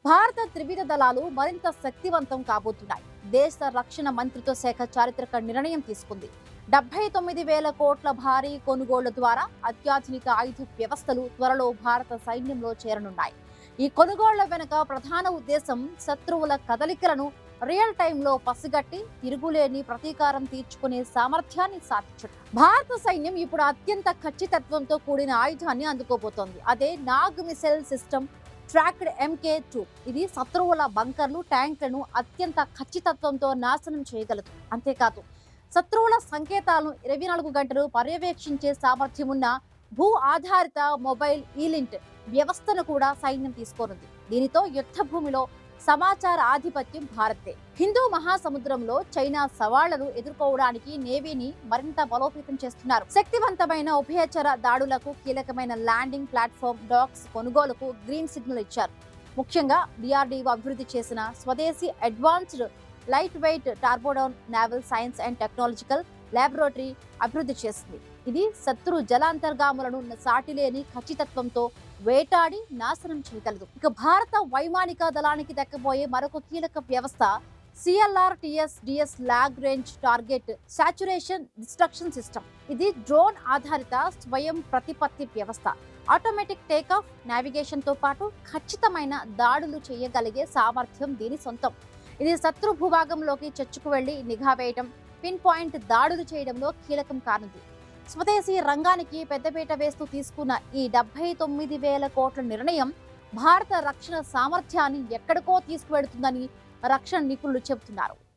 భారత త్రివిధ దళాలు మరింత శక్తివంతం కాబోతున్నాయి. దేశ రక్షణ మంత్రిత్వ శాఖ చారిత్రక నిర్ణయం తీసుకుంది. 79,000 కోట్ల భారీ కొనుగోళ్ల ద్వారా అత్యాధునిక ఆయుధ వ్యవస్థలు త్వరలో భారత సైన్యంలో చేరనున్నాయి. ఈ కొనుగోళ్ల వెనుక ప్రధాన ఉద్దేశం శత్రువుల కదలికలను రియల్ టైంలో పసిగట్టి తిరుగులేని ప్రతీకారం తీర్చుకునే సామర్థ్యాన్ని సాధించడం. భారత సైన్యం ఇప్పుడు అత్యంత ఖచ్చితత్వంతో కూడిన ఆయుధాన్ని అందుకోబోతోంది. అదే Nag missile system tracked MK2. ఇది శత్రువుల బంకర్లు, ట్యాంకులను అత్యంత ఖచ్చితత్వంతో నాశనం చేయగలదు. అంతేకాదు, శత్రువుల సంకేతాలను 24 గంటలు పర్యవేక్షించే సామర్థ్యం ఉన్న భూ ఆధారిత మొబైల్ ఈలింట్ వ్యవస్థను కూడా సైన్యం తీసుకోనుంది. దీనితో యుద్ధ భూమిలో సమాచార ఆధిపత్యం భారత్దే. హిందూ మహాసముద్రంలో చైనా సవాళ్లను ఎదుర్కోవడానికి నేవీని మరింత బలోపేతం చేస్తున్నారు. శక్తివంతమైన ఉభయచర దాడులకు కీలకమైన ల్యాండింగ్ ప్లాట్ఫామ్ డాక్స్ కొనుగోలుకు గ్రీన్ సిగ్నల్ ఇచ్చారు. ముఖ్యంగా DRDO అభివృద్ధి చేసిన స్వదేశీ advanced light weight torpedo naval science and technological laboratory అభివృద్ధి చేసింది. ఇది శత్రు జలాంతర్గాములను సాటిలేని ఖచ్చితత్వంతో వేటాడి నాశనం చేయగలదు. ఇక భారత వైమానిక దళానికి దక్కబోయే మరొక కీలక వ్యవస్థ CLRTS-DS long range target saturation destruction system. ఇది డ్రోన్ ఆధారిత స్వయం ప్రతిపత్తి వ్యవస్థ. ఆటోమేటిక్ టేకాఫ్, నావిగేషన్ తో పాటు ఖచ్చితమైన దాడులు చేయగలిగే సామర్థ్యం దీని సొంతం. ఇది శత్రు భూభాగంలోకి చొచ్చుకు వెళ్లి నిఘా వేయడం, పిన్ పాయింట్ దాడులు చేయడంలో కీలకం కానుంది. స్వదేశీ రంగానికి పెద్దపీట వేస్తూ తీసుకున్న ఈ 79,000 కోట్ల నిర్ణయం భారత రక్షణ సామర్థ్యాన్ని ఎక్కడికో తీసుకువెడుతుందని రక్షణ నిపుణులు చెబుతున్నారు.